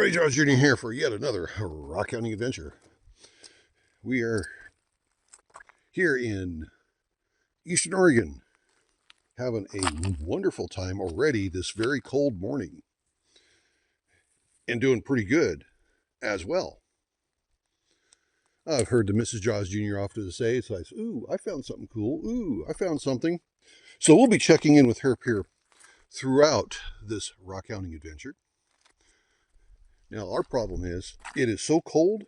Everybody, JawsJr here for yet another Rock Hounding Adventure. We are here in Eastern Oregon, having a wonderful time already this very cold morning, and doing pretty good as well. I've heard the Mrs. JawsJr often say, it's like, ooh, I found something cool. Ooh, I found something. So we'll be checking in with her here throughout this Rock Hounding Adventure. Now, our problem is, it is so cold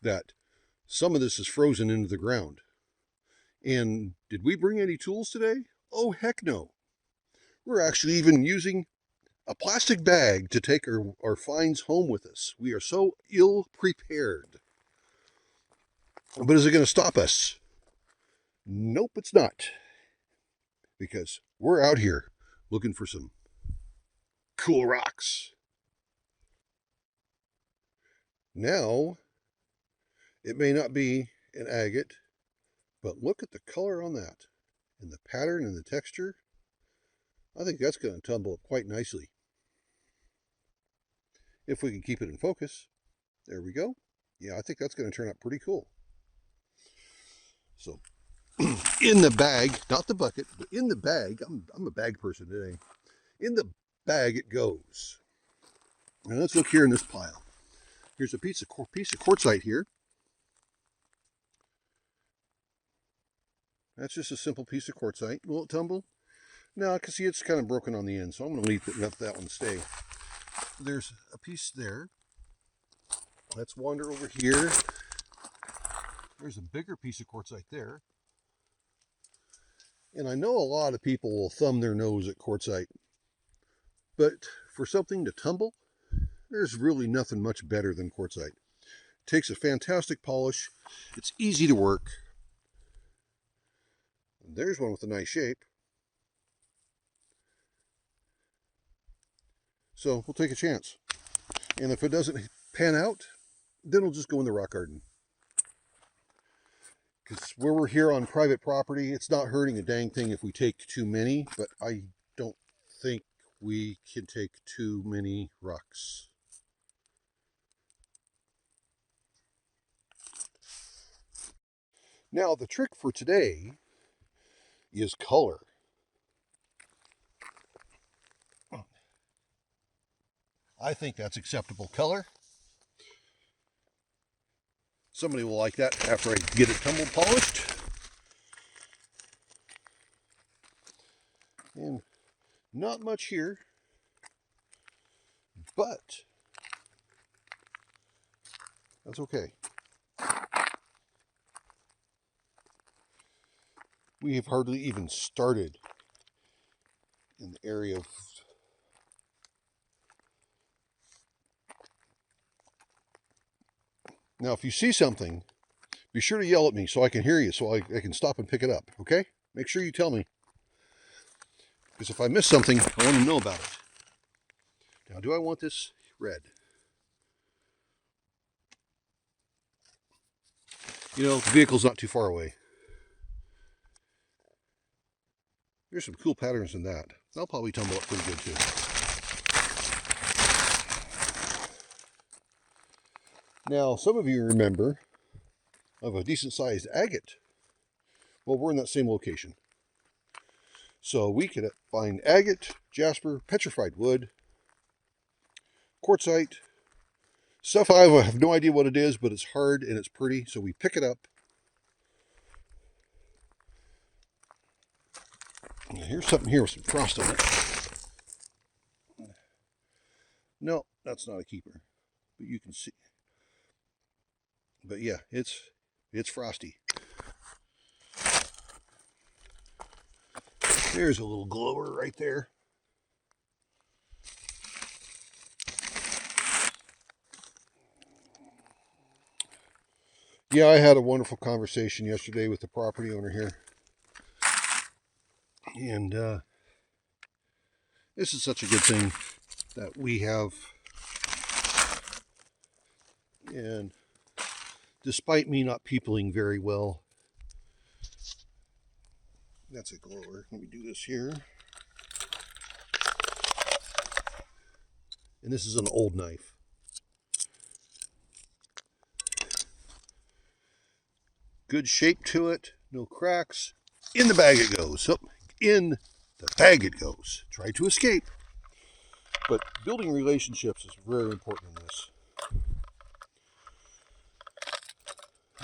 that some of this is frozen into the ground. And did we bring any tools today? Oh, heck no. We're actually even using a plastic bag to take our finds home with us. We are so ill prepared. But is it going to stop us? Nope, it's not. Because we're out here looking for some cool rocks. Now, it may not be an agate, but look at the color on that, and the pattern and the texture. I think that's going to tumble up quite nicely. If we can keep it in focus. There we go. Yeah, I think that's going to turn out pretty cool. So, in the bag, not the bucket, but in the bag, I'm a bag person today. In the bag it goes. Now let's look here in this pile. Here's a piece of quartzite here. That's just a simple piece of quartzite. Will it tumble? No, because see, it's kind of broken on the end, so I'm going to let that one stay. There's a piece there. Let's wander over here. There's a bigger piece of quartzite there. And I know a lot of people will thumb their nose at quartzite, but for something to tumble, there's really nothing much better than quartzite. It takes a fantastic polish. It's easy to work. There's one with a nice shape. So we'll take a chance. And if it doesn't pan out, then we'll just go in the rock garden. Because where we're here on private property, it's not hurting a dang thing if we take too many, but I don't think we can take too many rocks. Now, the trick for today is color. I think that's acceptable color. Somebody will like that after I get it tumble polished. And not much here, but that's okay. We have hardly even started in the area of Now, if you see something, be sure to yell at me so I can hear you, so I can stop and pick it up, okay? Make sure you tell me. Because if I miss something, I want to know about it. Now, do I want this red? You know, the vehicle's not too far away. There's some cool patterns in that. That'll probably tumble up pretty good, too. Now, some of you remember of a decent-sized agate. Well, we're in that same location. So we could find agate, jasper, petrified wood, quartzite, stuff I have no idea what it is, but it's hard and it's pretty, so we pick it up. Now, here's something here with some frost on it. No, that's not a keeper, but you can see. But yeah, it's frosty. There's a little glower right there. Yeah, I had a wonderful conversation yesterday with the property owner here. And this is such a good thing that we have. And despite me not peopling very well, that's a glower. Let me do this here. And this is an old knife. Good shape to it, no cracks. In the bag it goes. So in the bag it goes. Try to escape. But building relationships is very important in this.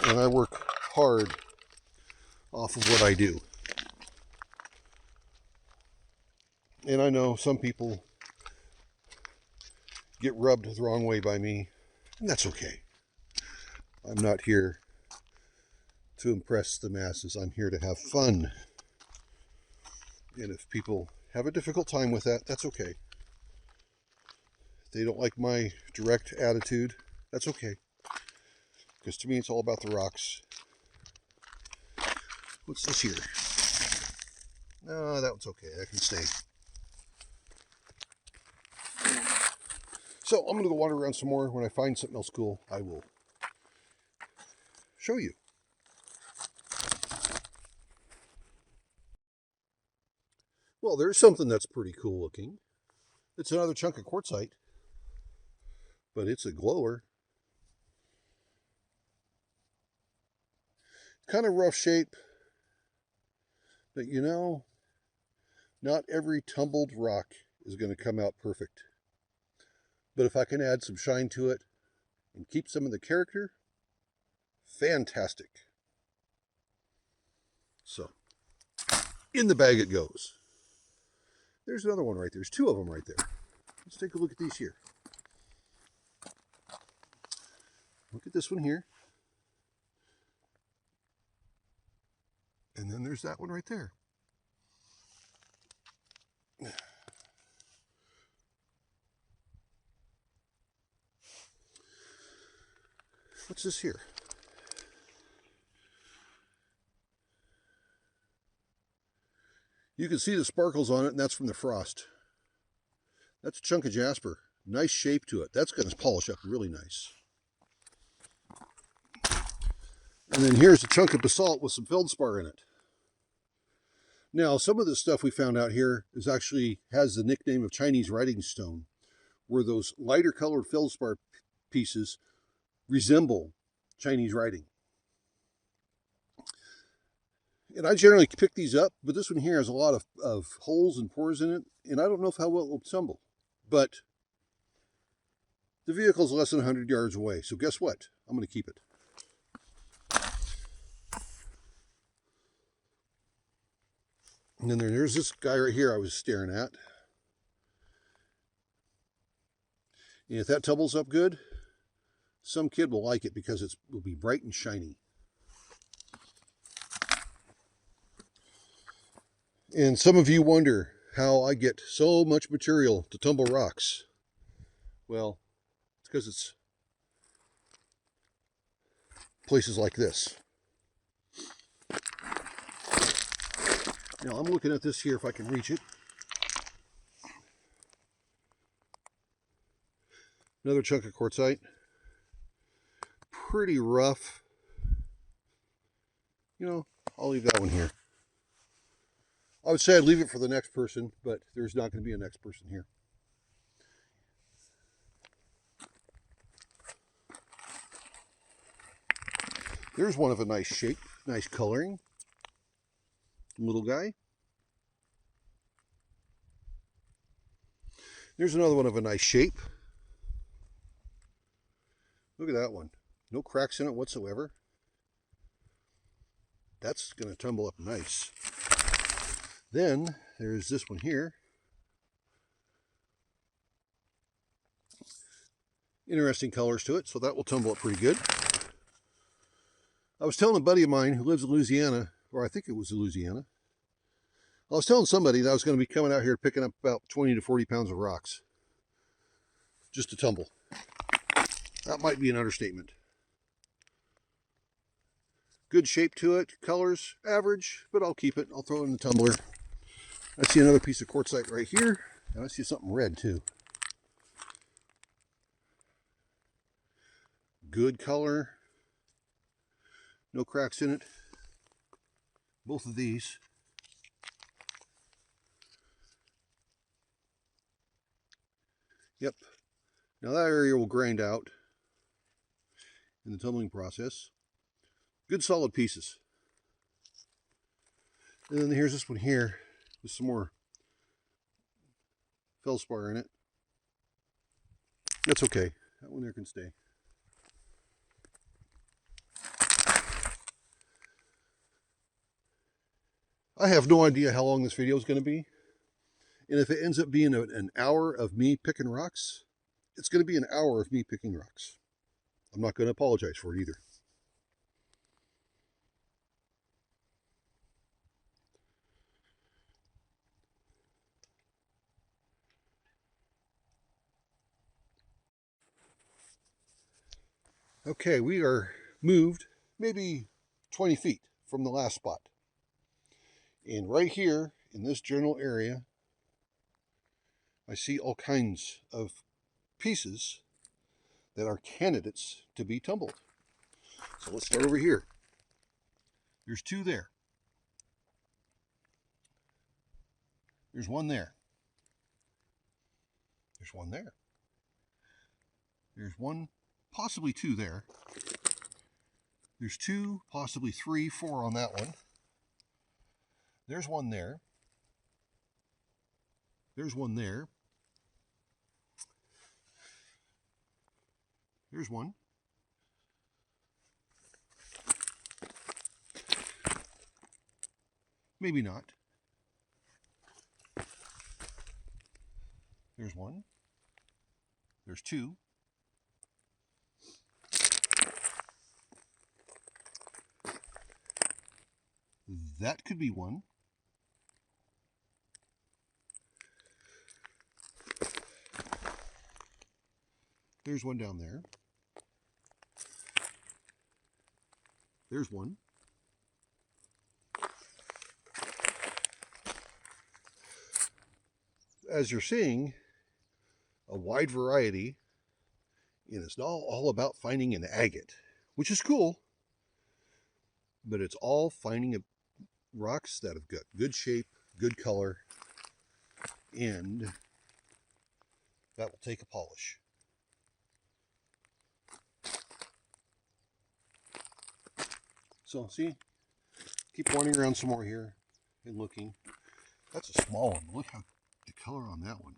And I work hard off of what I do. And I know some people get rubbed the wrong way by me, and that's okay. I'm not here to impress the masses. I'm here to have fun. And if people have a difficult time with that, that's okay. If they don't like my direct attitude, that's okay. Because to me, it's all about the rocks. What's this here? No, that one's okay. That can stay. So I'm going to go wander around some more. When I find something else cool, I will show you. Well, there's something that's pretty cool looking. It's another chunk of quartzite, but it's a glower. Kind of rough shape, but you know, not every tumbled rock is going to come out perfect. But if I can add some shine to it and keep some of the character, fantastic. So, in the bag it goes. There's another one right there. There's two of them right there. Let's take a look at these here. Look at this one here. And then there's that one right there. What's this here? You can see the sparkles on it, and that's from the frost. That's a chunk of jasper. Nice shape to it. That's going to polish up really nice. And then here's a chunk of basalt with some feldspar in it. Now, some of the stuff we found out here is actually has the nickname of Chinese writing stone, where those lighter colored feldspar pieces resemble Chinese writing. And I generally pick these up, but this one here has a lot of holes and pores in it, and I don't know how well it will tumble. But the vehicle's less than 100 yards away, so guess what? I'm going to keep it. And then there's this guy right here I was staring at. And if that tumbles up good, some kid will like it because it will be bright and shiny. And some of you wonder how I get so much material to tumble rocks. Well, it's because it's places like this. Now I'm looking at this here if I can reach it. Another chunk of quartzite. Pretty rough. You know, I'll leave that one here. I would say I'd leave it for the next person, but there's not going to be a next person here. There's one of a nice shape, nice coloring. Little guy. There's another one of a nice shape. Look at that one. No cracks in it whatsoever. That's going to tumble up nice. Then there's this one here. Interesting colors to it, so that will tumble up pretty good. I was telling a buddy of mine who lives in Louisiana, or I think it was Louisiana. I was telling somebody that I was going to be coming out here picking up about 20 to 40 pounds of rocks. Just to tumble. That might be an understatement. Good shape to it. Colors, average, but I'll keep it. I'll throw it in the tumbler. I see another piece of quartzite right here. And I see something red too. Good color. No cracks in it. Both of these. Yep. Now that area will grind out in the tumbling process. Good solid pieces. And then here's this one here with some more feldspar in it. That's okay. That one there can stay. I have no idea how long this video is going to be. And if it ends up being an hour of me picking rocks, it's going to be an hour of me picking rocks. I'm not going to apologize for it either. Okay, we are moved maybe 20 feet from the last spot. And right here in this general area, I see all kinds of pieces that are candidates to be tumbled. So let's start over here. There's two there. There's one there. There's one there. There's one, possibly two there. There's two, possibly three, four on that one. There's one there. There's one there. There's one. Maybe not. There's one. There's two. That could be one. There's one down there. There's one. As you're seeing, a wide variety, and it's all about finding an agate, which is cool, but it's all finding rocks that have got good shape, good color, and that will take a polish. So see, keep wandering around some more here and looking. That's a small one. Look how the color on that one.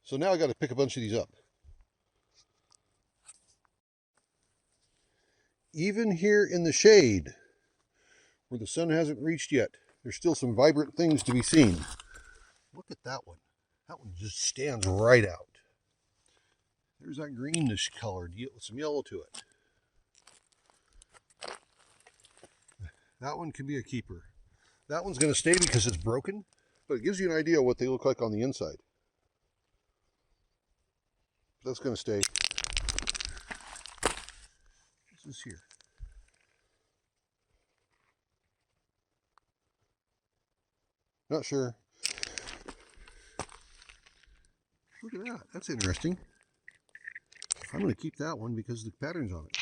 So now I got to pick a bunch of these up. Even here in the shade, where the sun hasn't reached yet, there's still some vibrant things to be seen. Look at that one. That one just stands right out. There's that greenish color with some yellow to it. That one can be a keeper. That one's going to stay because it's broken, but it gives you an idea of what they look like on the inside. That's going to stay. What's this here? Not sure. Look at that. That's interesting. I'm going to keep that one because the pattern's on it.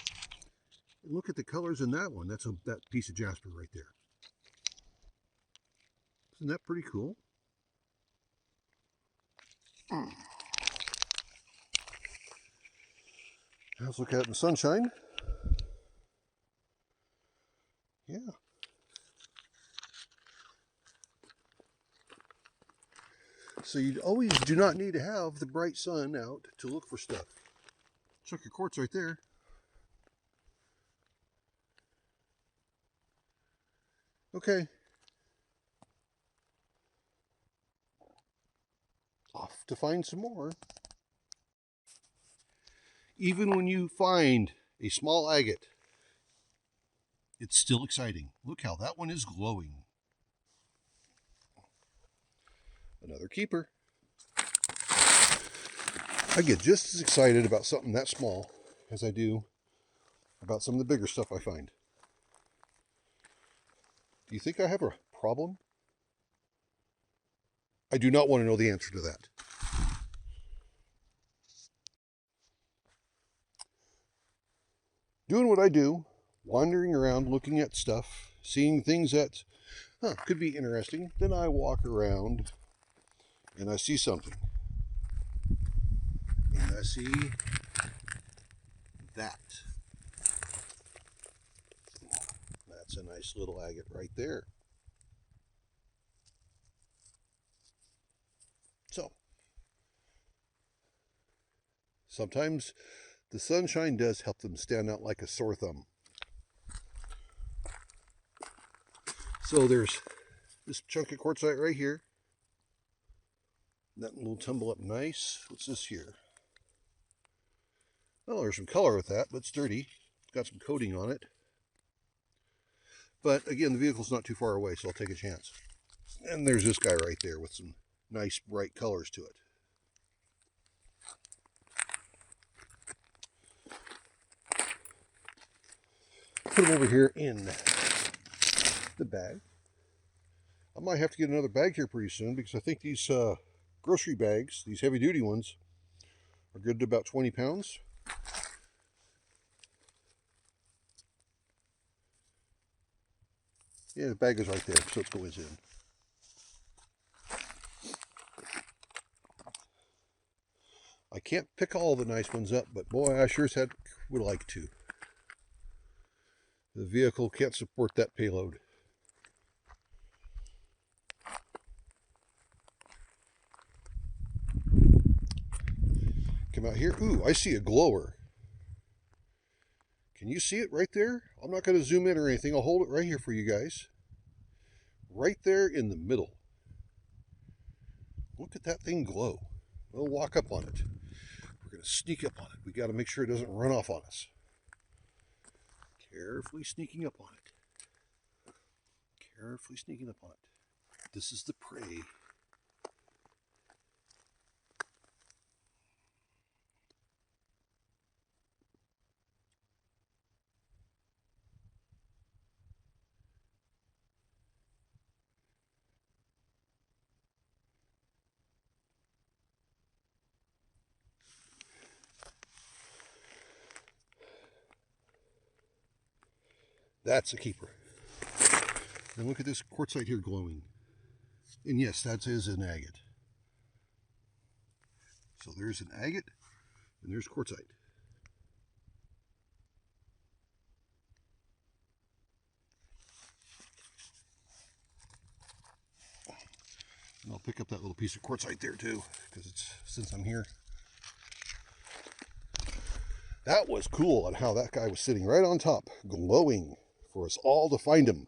And look at the colors in that one. That's that piece of jasper right there. Isn't that pretty cool? Let's look at it in the sunshine. Yeah. So you always do not need to have the bright sun out to look for stuff. Check your quartz right there. Okay. Off to find some more. Even when you find a small agate, it's still exciting. Look how that one is glowing. Another keeper. I get just as excited about something that small as I do about some of the bigger stuff I find. Do you think I have a problem? I do not want to know the answer to that. Doing what I do, wandering around, looking at stuff, seeing things that could be interesting. Then I walk around and I see something. And I see that. That's a nice little agate right there. So, sometimes the sunshine does help them stand out like a sore thumb. So there's this chunk of quartzite right here. That will tumble up nice. What's this here? Oh, there's some color with that, but it's dirty. It's got some coating on it. But again, the vehicle's not too far away, so I'll take a chance. And there's this guy right there with some nice bright colors to it. Put them over here in the bag. I might have to get another bag here pretty soon because I think these grocery bags, these heavy duty ones, are good to about 20 pounds. Yeah, the bag is right there, so it goes in. I can't pick all the nice ones up, but boy, I sure would like to. The vehicle can't support that payload. Come out here. Ooh, I see a glower. Can you see it right there? I'm not going to zoom in or anything. I'll hold it right here for you guys. Right there in the middle. Look at that thing glow. We'll walk up on it. We're going to sneak up on it. We got to make sure it doesn't run off on us. Carefully sneaking up on it. Carefully sneaking up on it. This is the prey. That's a keeper. And look at this quartzite here glowing. And yes, that is an agate. So there's an agate, and there's quartzite. And I'll pick up that little piece of quartzite there too, because since I'm here. That was cool on how that guy was sitting right on top, glowing for us all to find him.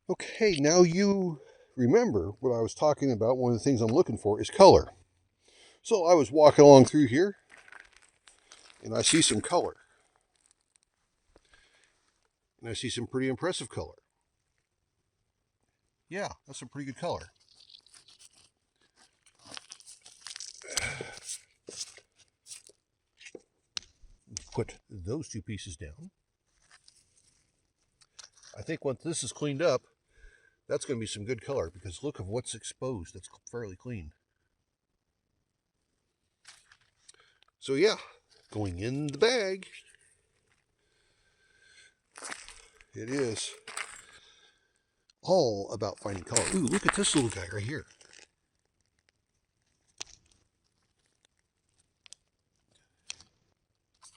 Okay, now you remember what I was talking about. One of the things I'm looking for is color. So I was walking along through here, and I see some color. And I see some pretty impressive color. Yeah, that's a pretty good color. Put those two pieces down. I think once this is cleaned up, that's going to be some good color because look of what's exposed. That's fairly clean. So yeah, going in the bag. It is all about finding color. Ooh, look at this little guy right here.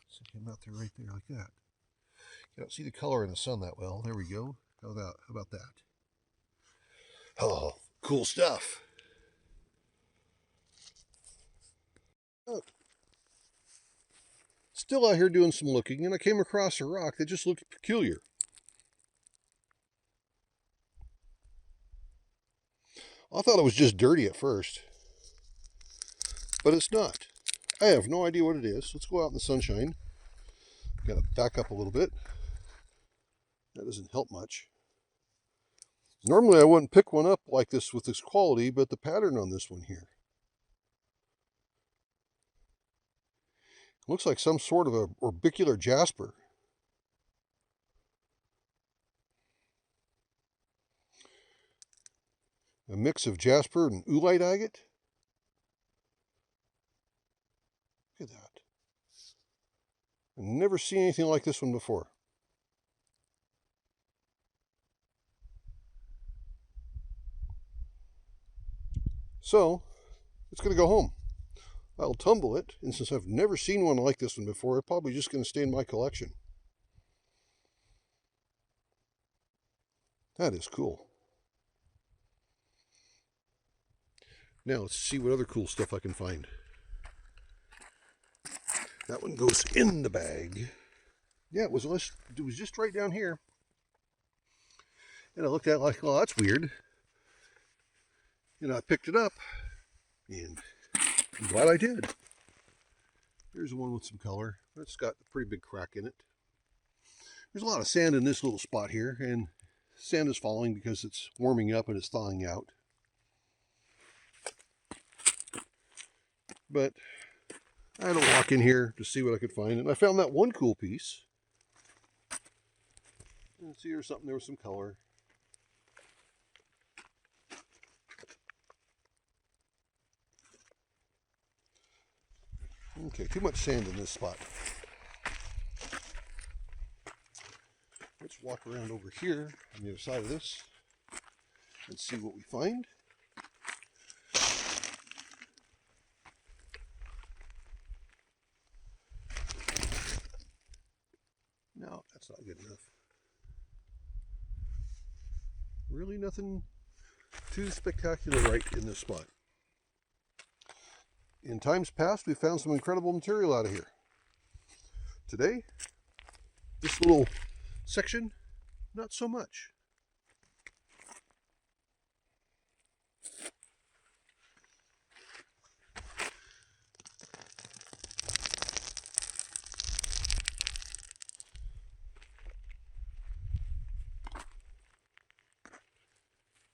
Set him out there right there like that. You don't see the color in the sun that well. There we go. How about that? Oh, cool stuff. Oh. Still out here doing some looking, and I came across a rock that just looked peculiar. I thought it was just dirty at first, but it's not. I have no idea what it is. Let's go out in the sunshine. Got to back up a little bit. That doesn't help much. Normally I wouldn't pick one up like this with this quality, but the pattern on this one here looks like some sort of a orbicular jasper. A mix of jasper and oolite agate. Look at that. I've never seen anything like this one before. So it's going to go home. I'll tumble it, and since I've never seen one like this one before, it's probably just going to stay in my collection. That is cool. Now let's see what other cool stuff I can find. That one goes in the bag. Yeah, it was just right down here. And I looked at it like, well, that's weird. And I picked it up, and I'm glad I did. Here's the one with some color. It's got a pretty big crack in it. There's a lot of sand in this little spot here, and sand is falling because it's warming up and it's thawing out. But I had to walk in here to see what I could find, and I found that one cool piece. Let's see, here's something, there was some color. Okay, too much sand in this spot. Let's walk around over here on the other side of this and see what we find. No, that's not good enough. Really nothing too spectacular right in this spot. In times past, we found some incredible material out of here. Today, this little section, not so much.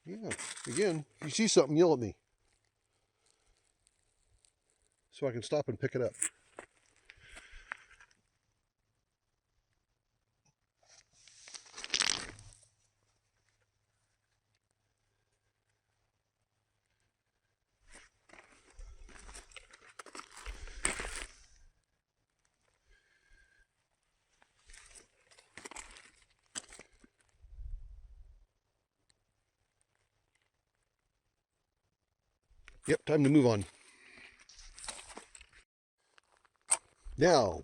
Yeah, again, if you see something, yell at me, so I can stop and pick it up. Yep, time to move on. Now,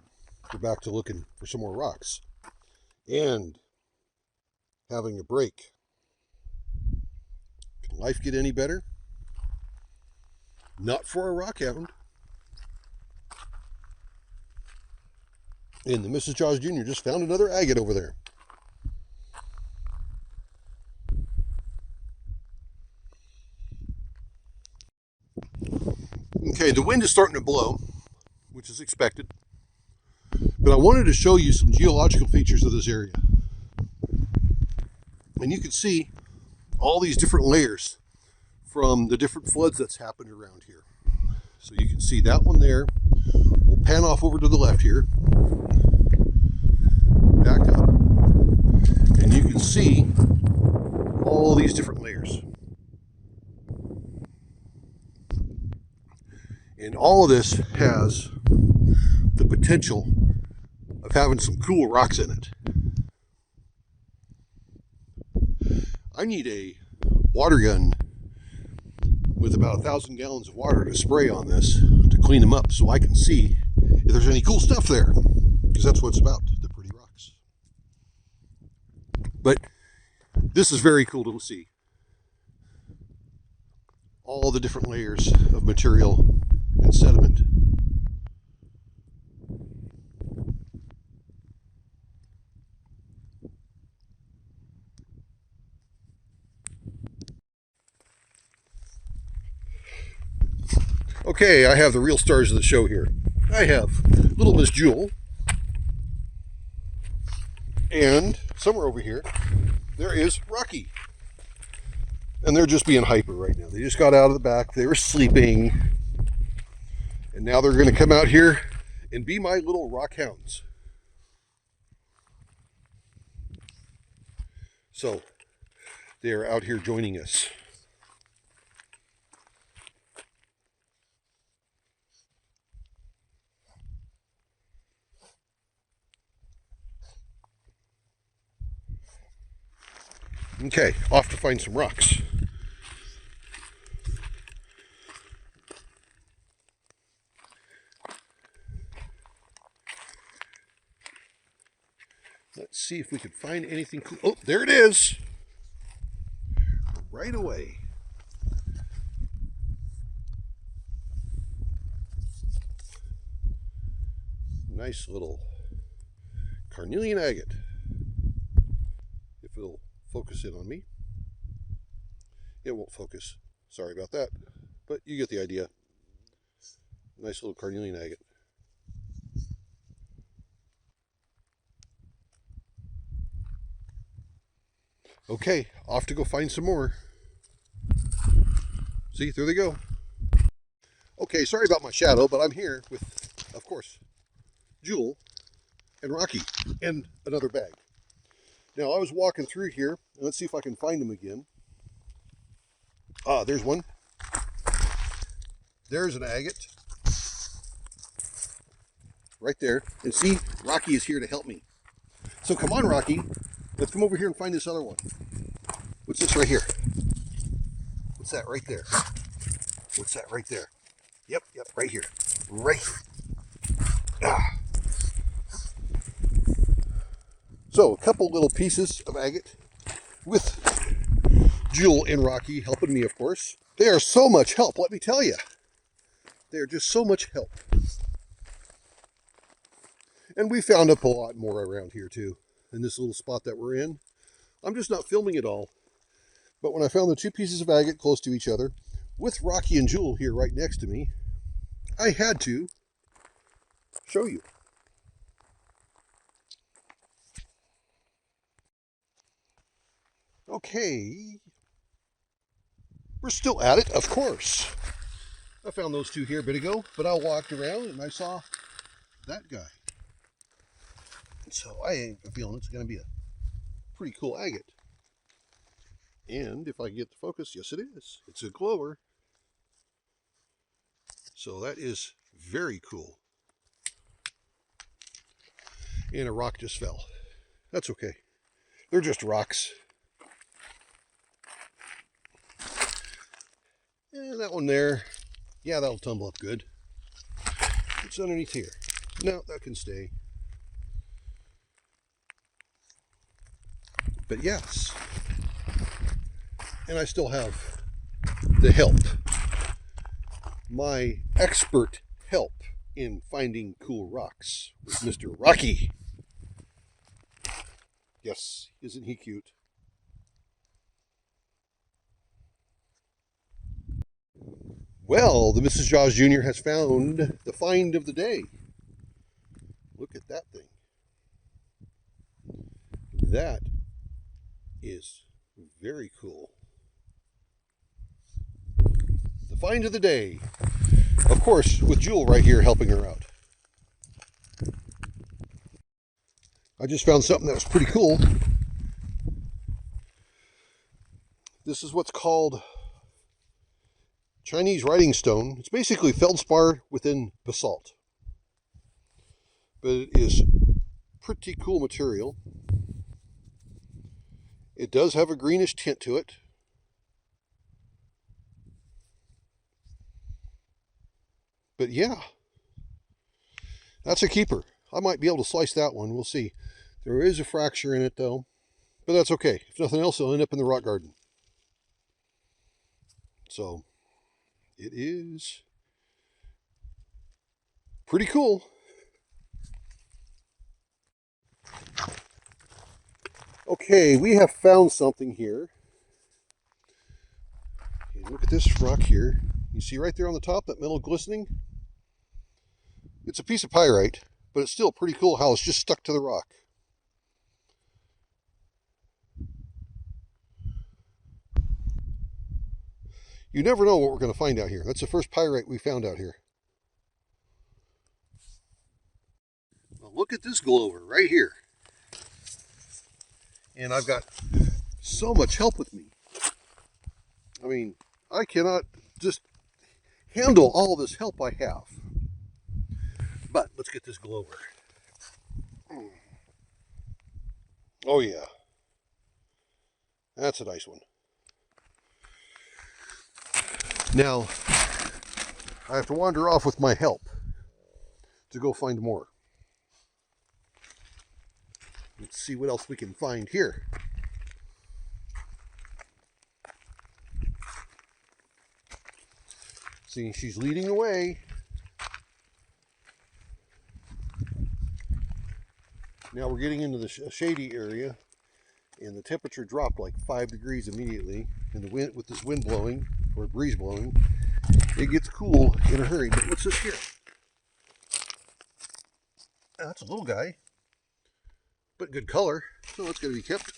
we're back to looking for some more rocks and having a break. Can life get any better? Not for a rockhound. And the Mrs. JawsJr. just found another agate over there. Okay, the wind is starting to blow, which is expected. But I wanted to show you some geological features of this area. And you can see all these different layers from the different floods that's happened around here. So you can see that one there. We'll pan off over to the left here. Back up. And you can see all these different layers. And all of this has the potential of having some cool rocks in it. I need a water gun with about 1,000 gallons of water to spray on this to clean them up so I can see if there's any cool stuff there, because that's what it's about, the pretty rocks. But this is very cool to see. All the different layers of material and sediment. Okay, I have the real stars of the show here. I have little Miss Jewel, and somewhere over here there is Rocky. And they're just being hyper right now. They just got out of the back, they were sleeping, and now they're going to come out here and be my little rock hounds. So they are out here joining us. Okay, off to find some rocks. see if we could find anything cool. Oh, there it is. Right away. Nice little carnelian agate. If it'll focus in on me. It won't focus. Sorry about that. But you get the idea. Nice little carnelian agate. Okay, off to go find some more. See, there they go. Okay, sorry about my shadow, but I'm here with, of course, Jewel and Rocky and another bag. Now, I was walking through here, and let's see if I can find them again. Ah, there's one. There's an agate. Right there. And see, Rocky is here to help me. So come on, Rocky. Let's come over here and find this other one. What's this right here? What's that right there? What's that right there? Yep, right here. Right here. Ah. So, a couple little pieces of agate with Jewel and Rocky helping me, of course. They are so much help, let me tell you. They are just so much help. And we found up a lot more around here, too, in this little spot that we're in. I'm just not filming it all. But when I found the two pieces of agate close to each other, with Rocky and Jewel here right next to me, I had to show you. Okay. We're still at it, of course. I found those two here a bit ago, but I walked around and I saw that guy. So I have a feeling it's going to be a pretty cool agate. And if I can get the focus, yes it is. It's a glower. So that is very cool. And a rock just fell. That's okay. They're just rocks. And that one there, yeah, that'll tumble up good. It's underneath here. No, that can stay. But yes. And I still have the help. My expert help in finding cool rocks with Mr. Rocky. Yes, isn't he cute? Well, the Mrs. JawsJr. has found the find of the day. Look at that thing. That is very cool. The find of the day. Of course, with Jewel right here helping her out. I just found something that was pretty cool. This is what's called Chinese writing stone. It's basically feldspar within basalt. But it is pretty cool material. It does have a greenish tint to it. But yeah, that's a keeper. I might be able to slice that one. We'll see. There is a fracture in it though, but that's okay. If nothing else, it'll end up in the rock garden. So it is pretty cool. Okay, we have found something here. Okay, look at this rock here. You see right there on the top, that metal glistening? It's a piece of pyrite, but it's still pretty cool how it's just stuck to the rock. You never know what we're going to find out here. That's the first pyrite we found out here. Well, look at this glower right here. And I've got so much help with me. I mean, I cannot just handle all this help I have. But let's get this glower. Oh yeah. That's a nice one. Now, I have to wander off with my help to go find more. Let's see what else we can find here. See, she's leading the way. Now we're getting into the shady area, and the temperature dropped like 5 degrees immediately. And the wind, with this wind blowing, or breeze blowing, it gets cool in a hurry. But what's this here? Oh, that's a little guy, but good color, so it's going to be kept.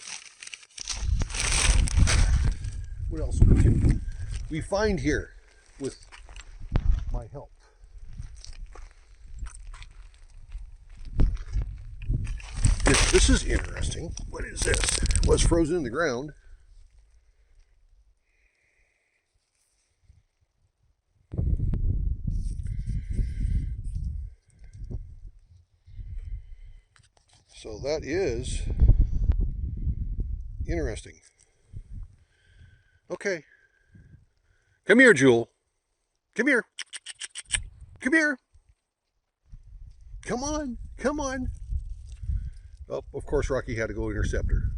What else can we find here with my help? This is interesting. What is this? It was frozen in the ground. So that is interesting. Okay. Come here, Jewel. Come here. Come here. Come on. Come on. Oh, of course, Rocky had to go intercept her.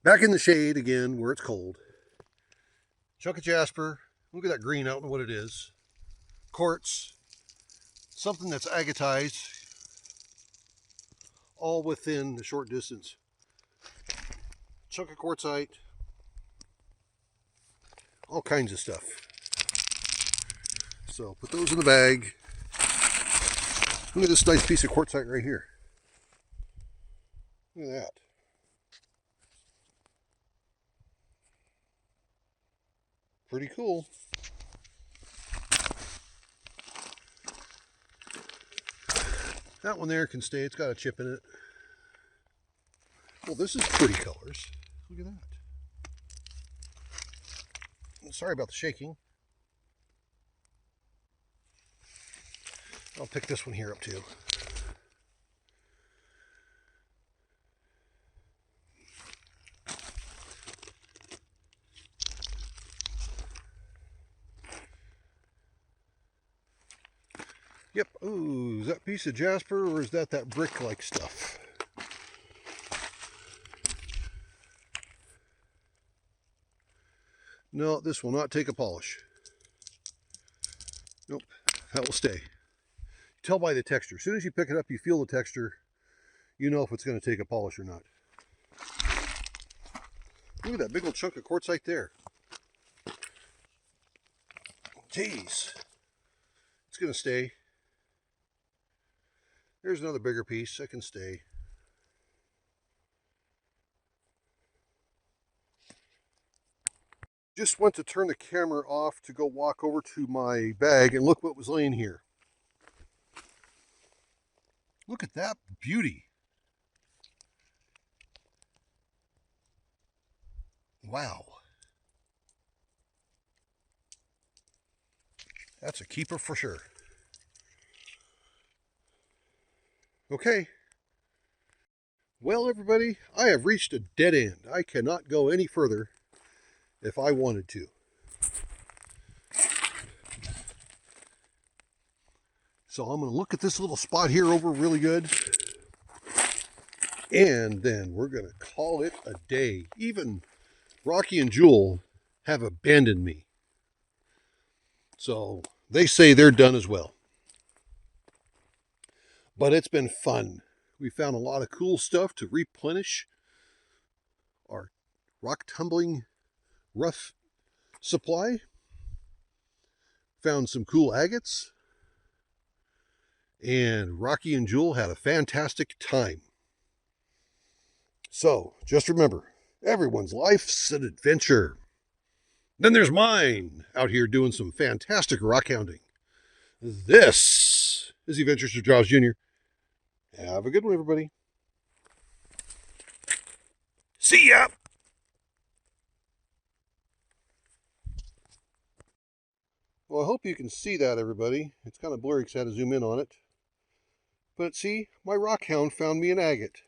Back in the shade again, where it's cold. Chunk of jasper. Look at that green. I don't know what it is. Quartz. Something that's agatized. All within a short distance. Chunk of quartzite. All kinds of stuff. So put those in the bag. Look at this nice piece of quartzite right here. Look at that. Pretty cool. That one there can stay. It's got a chip in it. Well, this is pretty colors. Look at that. Sorry about the shaking. I'll pick this one here up too. Yep. Ooh, is that piece of jasper or is that brick-like stuff? No, this will not take a polish. Nope, that will stay. Tell by the texture. As soon as you pick it up, you feel the texture. You know if it's going to take a polish or not. Look at that big old chunk of quartzite there. Jeez. It's going to stay. There's another bigger piece that can stay. Just went to turn the camera off to go walk over to my bag and look what was laying here. Look at that beauty. Wow. That's a keeper for sure. Okay. Well, everybody, I have reached a dead end. I cannot go any further if I wanted to. So I'm going to look at this little spot here over really good. And then we're going to call it a day. Even Rocky and Jewel have abandoned me. So they say they're done as well. But it's been fun. We found a lot of cool stuff to replenish our rock tumbling rough supply. Found some cool agates. And Rocky and Jewel had a fantastic time. So, just remember, everyone's life's an adventure. Then there's mine, out here doing some fantastic rock hounding. This is the Adventures of JawsJr. Have a good one, everybody. See ya! Well, I hope you can see that, everybody. It's kind of blurry because I had to zoom in on it. But see, my rock hound found me an agate.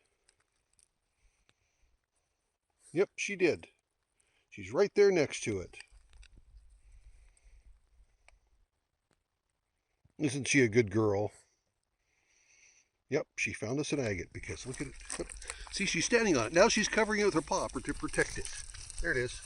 Yep, she did. She's right there next to it. Isn't she a good girl? Yep, she found us an agate because look at it. See, she's standing on it. Now she's covering it with her paw to protect it. There it is.